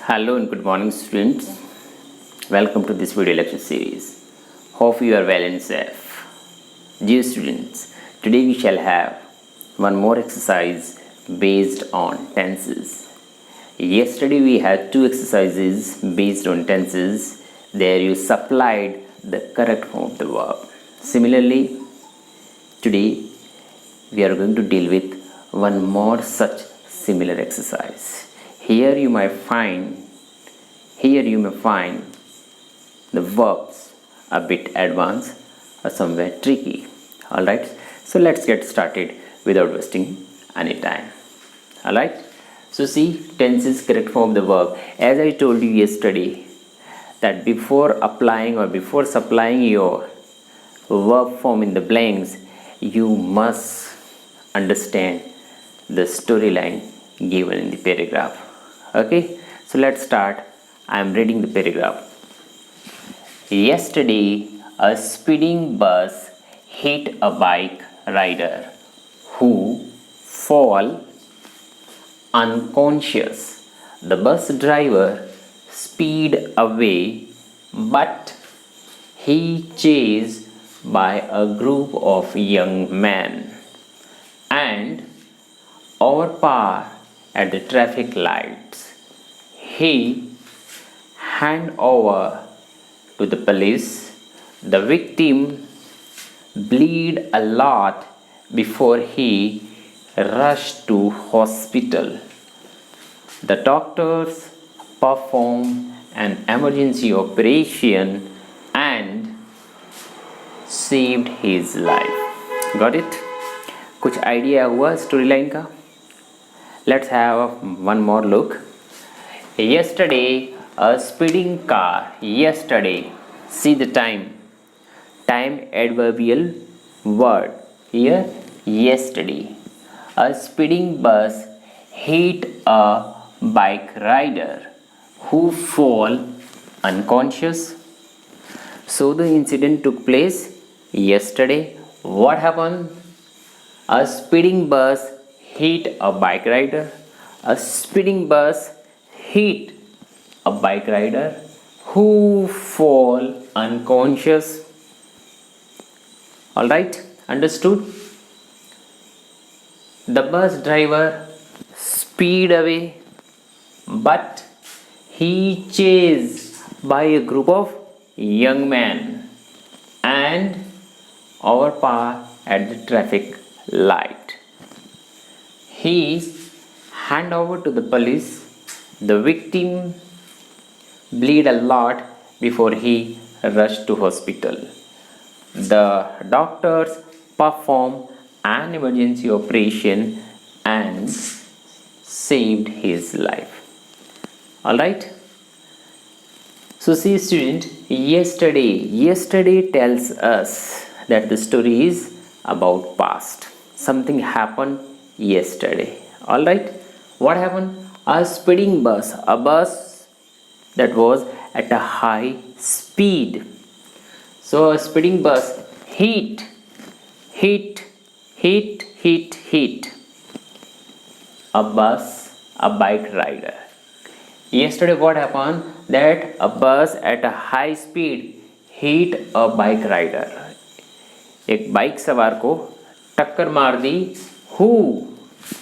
Hello and good morning, students. Welcome to this video lecture series. Hope you are well and safe. Dear students, today we shall have one more exercise based on tenses. Yesterday we had two exercises based on tenses. There you supplied the correct form of the verb. Similarly, today we are going to deal with one more such similar exercise. Here you may find the verbs a bit advanced or somewhere tricky. Alright, so let's get started without wasting any time. Alright, so see, tense is correct form of the verb. As I told you yesterday, that before applying or before supplying your verb form in the blanks, you must understand the storyline given in the paragraph. Okay, so let's start. I am reading the paragraph. Yesterday, a speeding bus hit a bike rider who fell unconscious. The bus driver speed away, but he chased by a group of young men and overpowered at the traffic lights. He handed over to the police. The victim bled a lot before he rushed to hospital. The doctors performed an emergency operation and saved his life. Got it? कुछ idea हुआ story line का? Let's have one more look. Yesterday, a speeding car. Yesterday, see the time. Time adverbial word. Here, yesterday. A speeding bus hit a bike rider who fell unconscious. So the incident took place yesterday. What happened? A speeding bus hit a bike rider. A speeding bus hit a bike rider who fell unconscious. Alright, understood? The bus driver speed away, but he chased by a group of young men and overpowered at the traffic light. He handed over to the police. The victim bled a lot before he rushed to hospital. The doctors performed an emergency operation and saved his life. Alright? So see student, yesterday tells us that the story is about past. Something happened yesterday. Alright? What happened? A speeding bus, a bus that was at a high speed. So a speeding bus hit a bike rider. Yesterday what happened? That a bus at a high speed hit a bike rider. एक bike सवार को टक्कर मार दी.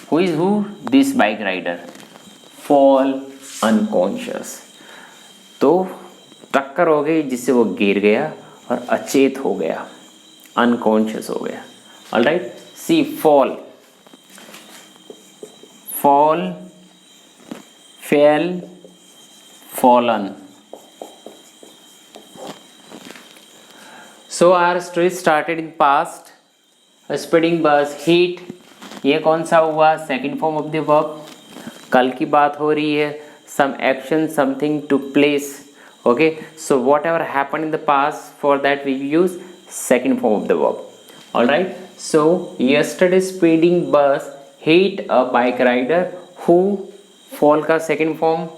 Who is who? This bike rider. Fall unconscious. तो टक्कर हो गई जिससे वो गिर गया और अचेत हो गया, अनकॉन्शियस हो गया. Alright, C fall, fell, fallen. So our story started in past. A speeding bus hit. ये कौन सा हुआ? Second form of the verb. कल की बात हो रही है. Some action, something took place. Okay, so whatever happened in the past, for that we use second form of the verb. Alright, so yesterday speeding bus hit a bike rider who fall का second form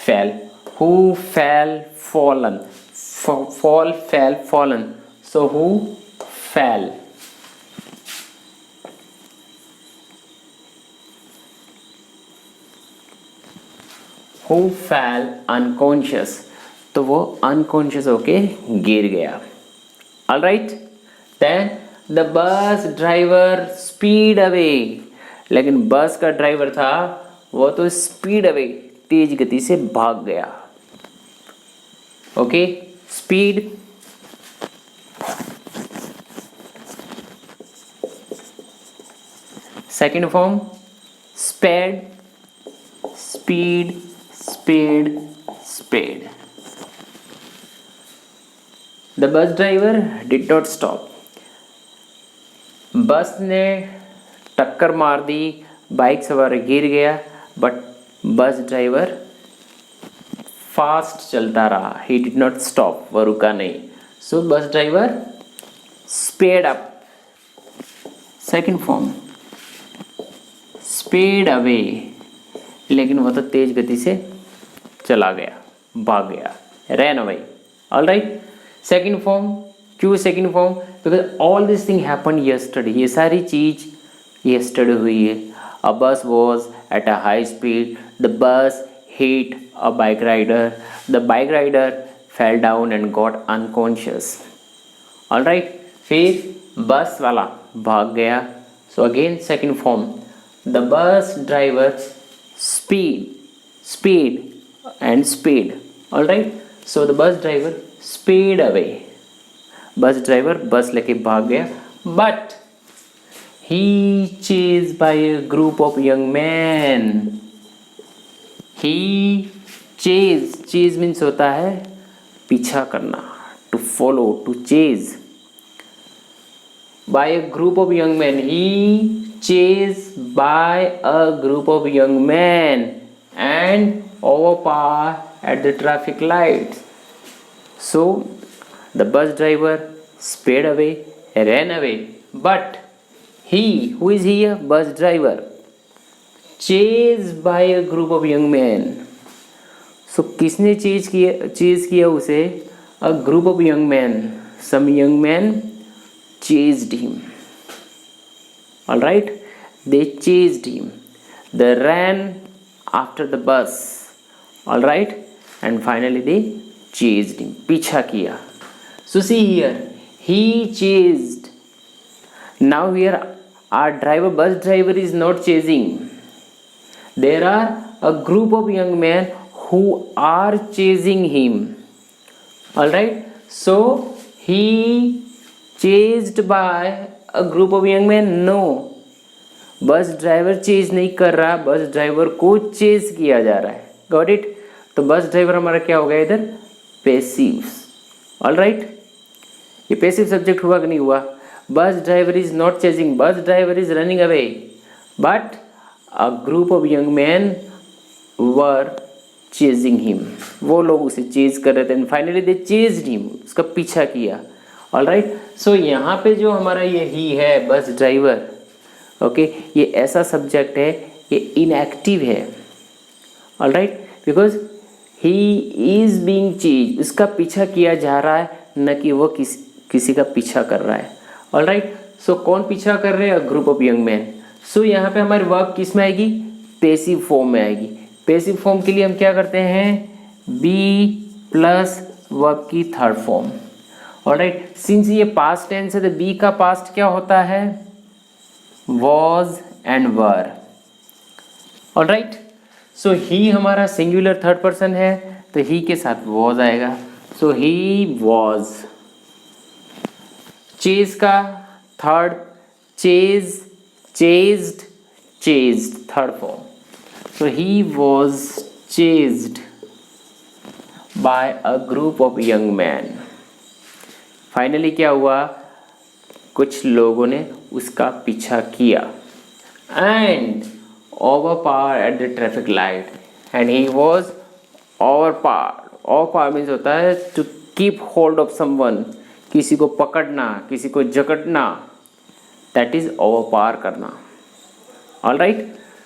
fell. Who fell, fallen. Fall, fell, fallen. So who fell. who fell unconscious, तो वो unconscious होके गिर गया. All right, then the bus driver speed away. लेकिन बस का driver था वो तो स्पीड अवे, तेज गति से भाग गया. Okay, speed. Second form sped, speed, speed, speed. The bus driver did not stop. Bus ने टक्कर मार दी, बाइक सवार गिर गया, बट बस ड्राइवर फास्ट चलता रहा. ही डिड नॉट स्टॉप, वह रुका नहीं. So bus driver speed up. Second form speed away, लेकिन वह तो तेज गति से चला गया, भाग गया, ran away. Alright, second form. क्यों second form? Because all this thing happen yesterday. ये सारी चीज यस्टरडे हुई है. A bus was at a high speed. The bus hit a bike rider. The bike rider fell down and got unconscious. All right, फिर बस वाला भाग गया. So again second form, the bus driver speed and speed. All right, so the bus driver speed away. Bus driver बस लेके भाग गया, but he chased by a group of young men. He chase means होता है पीछा करना, to follow, to chase. By a group of young men. He chased by a group of young men and overpower at the traffic lights. So the bus driver sped away, ran away, but he, who is here? Bus driver, chased by a group of young men. So किसने chase किया उसे? A group of young men. Some young men chased him. All right, they chased him. They ran after the bus. All right, and finally they chased him. पीछा किया. So see here, he chased. Now here our bus driver is not chasing. There are a group of young men who are chasing him. All right, so he chased by a group of young men. No, bus driver chase नहीं कर रहा, bus driver को chase किया जा रहा है. Got it? तो bus driver हमारा क्या हो गया इधर? पैसिव. ऑल राइट, ये पैसिव सब्जेक्ट हुआ कि नहीं हुआ? Bus driver is not chasing, bus driver is running away, but a group of young men were chasing him. वो लोग उसे चेज कर रहे थे. and finally they chased him, उसका पीछा किया. all right, so यहाँ पे जो हमारा ये ही है बस ड्राइवर, ओके, ये ऐसा सब्जेक्ट है, ये इनएक्टिव है. all right, because he is being chased, उसका पीछा किया जा रहा है, न कि वो किसी का पीछा कर रहा है. all right, so कौन पीछा कर रहे हैं? a group of young men. सो यहाँ पे हमारी वर्ब किस में आएगी? पैसिव फॉर्म में आएगी. पैसिव फॉर्म के लिए हम क्या करते हैं? बी प्लस वर्ब की थर्ड फॉर्म. ऑलराइट, सिंस ये पास्ट टेंस है तो बी का पास्ट क्या होता है? Was and were. ऑलराइट, सो ही हमारा सिंगुलर थर्ड पर्सन है तो ही के साथ वॉज आएगा. सो ही वॉज. चेज का third, chase, chased, third form. So he was chased by a group of young men. Finally क्या हुआ? कुछ लोगों ने उसका पीछा किया and overpowered at the traffic light, and he was overpowered. Overpower means होता है to keep hold of someone, किसी को पकड़ना, किसी को जकड़ना. That is overpower करना. All right,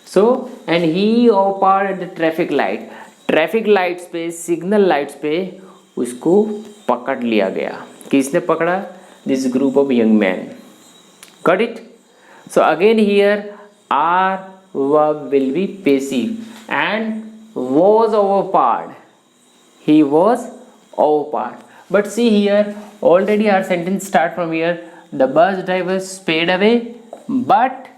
so and he overpowered at the traffic light. Traffic lights पे, signal lights पे उसको पकड़ लिया गया. किसने पकड़ा? This group of young man. Got it? So again here are verb will be passive and was overpowered. He was overpowered. But see here, already our sentence start from here. The bus driver sped away, but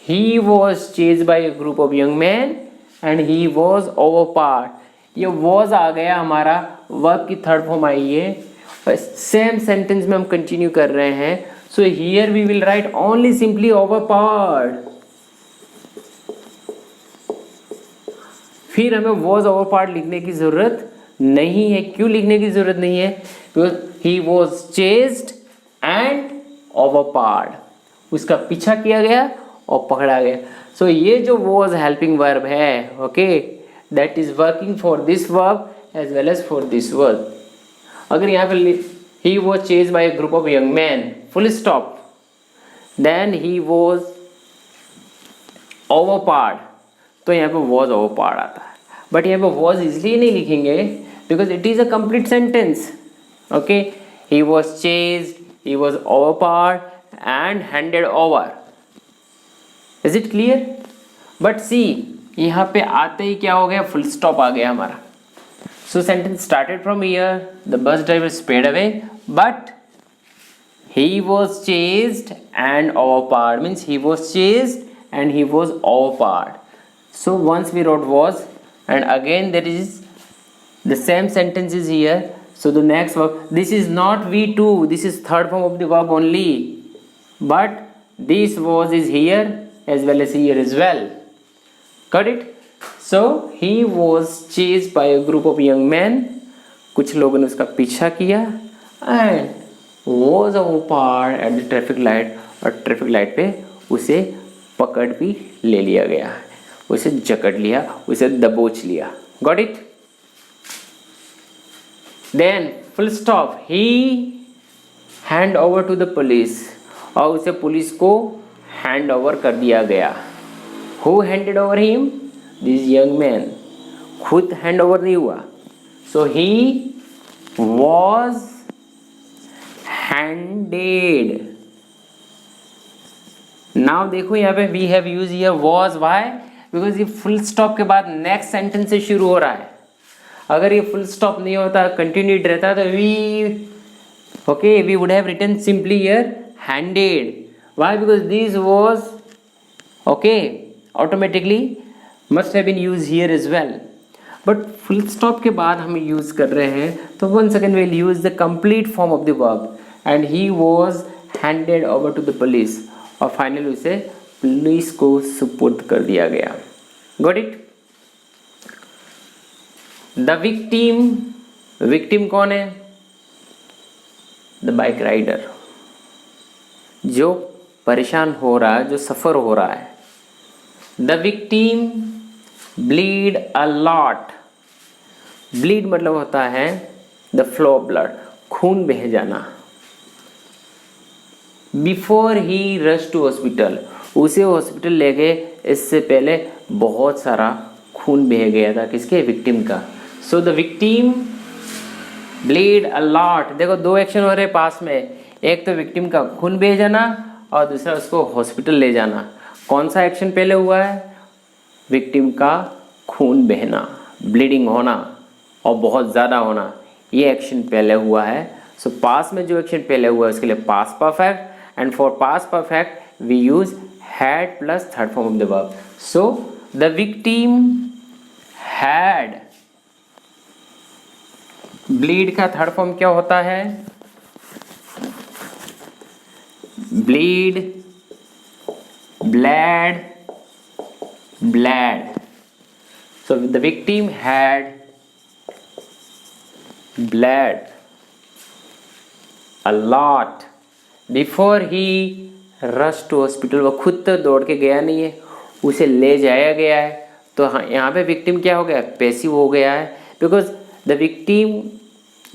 he was chased by a group of young men and he was overpowered. ये was आ गया हमारा, verb की third form I है। Same sentence में हम continue कर रहे हैं। So here we will write only simply overpowered. फिर हमें was overpowered लिखने की जरूरत नहीं है। क्यों लिखने की जरूरत नहीं है? Because he was chased and overpowered, उसका पीछा किया गया और पकड़ा गया। सो ये जो was हेल्पिंग वर्ब है, okay, that is working for this verb as well as for this verb. अगर यहाँ पे he was chased by a group of young men, full stop, then he was overpowered, तो यहाँ पे was overpowered आता है। But यहाँ पे was इसलिए नहीं लिखेंगे because it is a complete sentence. Okay, he was chased, he was overpowered and handed over. Is it clear? But see, यहाँ पे आते ही क्या हो गया, फुल स्टॉप आ गया हमारा। So sentence started from here. The bus driver sped away, but he was chased and overpowered. Means he was chased and he was overpowered. So once we wrote was, and again there is the same sentence is here. So the next verb, this is not V2. This is third form of the verb only. But this was is here as well as here as well. Got it? So he was chased by a group of young men. कुछ लोगों ने उसका पीछा किया and was overpowered at the traffic light, और traffic light पे उसे पकड़ भी ले लिया गया, उसे जकड़ लिया, उसे दबोच लिया। Got it? Then full stop, he hand over to the police, और उसे पुलिस को हैंड ओवर कर दिया गया। Who handed over him? This young man. खुद हैंड ओवर नहीं हुआ। So he was handed. Now देखो यहाँ पे we have used here was, why? Because ये फुल स्टॉप के बाद नेक्स्ट सेंटेंस से शुरू हो रहा है। अगर ये फुल स्टॉप नहीं होता, कंटिन्यूड रहता, तो we would have written simply here handed. Why? Because this was, okay, automatically must have been used here as well. But full stop के बाद हम यूज कर रहे हैं, तो once again we'll use the complete form of the verb. And he was handed over to the police, और finally उसे police को सुपुर्द कर दिया गया। Got it? The victim, victim कौन है? The bike rider, जो परेशान हो रहा है, जो सफ़र हो रहा है। The victim bleed a lot. Bleed मतलब होता है the flow of blood, खून बह जाना। Before he rushed to hospital, उसे हॉस्पिटल ले गए, इससे पहले बहुत सारा खून बह गया था, किसके? विक्टिम का। So the victim bleed a lot. देखो दो एक्शन हो रहे पास में, एक तो विक्टिम का खून बह जाना और दूसरा उसको हॉस्पिटल ले जाना। कौन सा एक्शन पहले हुआ है? विक्टिम का खून बहना, ब्लीडिंग होना और बहुत ज़्यादा होना, ये एक्शन पहले हुआ है। सो पास में जो एक्शन पहले हुआ है उसके लिए past perfect, and for past perfect we use had plus third form of the verb. So the victim had, bleed का थर्ड फॉर्म क्या होता है? Bleed, bled, bled. So the victim had bled a lot before he rushed to hospital. वो खुद तो दौड़ के गया नहीं है, उसे ले जाया गया है। तो हाँ, यहाँ पे victim क्या हो गया? पैसिव हो गया है, because the victim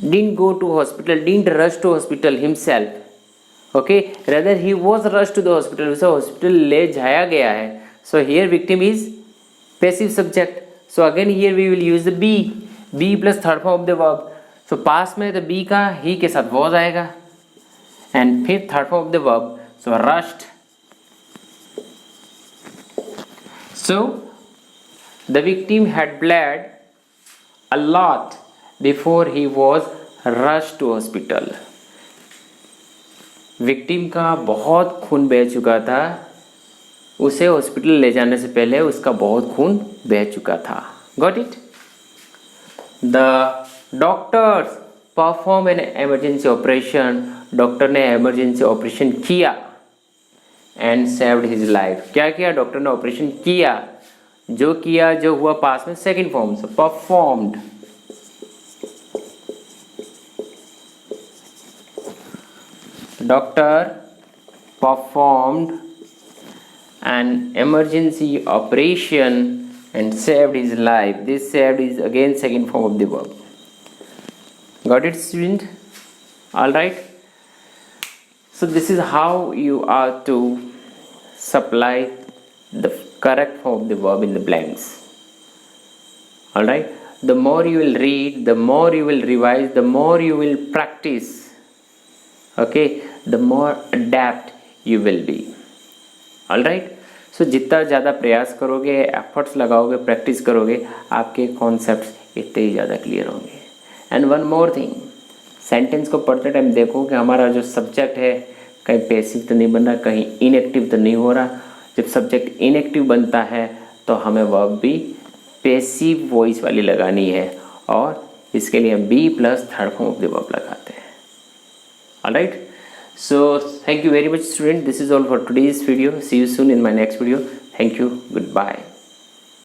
didn't go to hospital, didn't rush to hospital himself. Okay, rather he was rushed to the hospital, उसे हॉस्पिटल ले जाया गया है। So here victim is passive subject. So again here we will use the be plus third form of the verb. So past में the be का he के साथ was आएगा, and फिर third form of the verb. So rushed. So The victim had bled a lot before he was rushed to hospital. Victim का बहुत खून बह चुका था, उसे हॉस्पिटल ले जाने से पहले उसका बहुत खून बह चुका था. Got it? The doctors perform an emergency operation. Doctor ने emergency ऑपरेशन किया and saved his life. क्या किया? डॉक्टर ने ऑपरेशन किया. जो हुआ पास में सेकेंड फॉर्म से performed. Doctor performed an emergency operation and saved his life. This saved is again second form of the verb. Got it, student? All right. So this is how you are to supply the correct form of the verb in the blanks. All right. The more you will read, the more you will revise, the more you will practice. Okay. The more adept you will be. All right. So जितना ज़्यादा प्रयास करोगे, efforts लगाओगे, practice करोगे, आपके concepts इतने ही ज़्यादा clear होंगे. And one more thing, sentence को पढ़ते टाइम देखो कि हमारा जो सब्जेक्ट है कहीं पैसिव तो नहीं बन रहा, कहीं इनएक्टिव तो नहीं हो रहा. जब सब्जेक्ट इनएक्टिव बनता है तो हमें वर्ब भी पैसिव वॉइस वाली लगानी है, और इसके लिए हम be plus third form of the verb लगाते हैं. Alright. So thank you very much, student. This is all for today's video. See you soon in my next video. Thank you. Goodbye.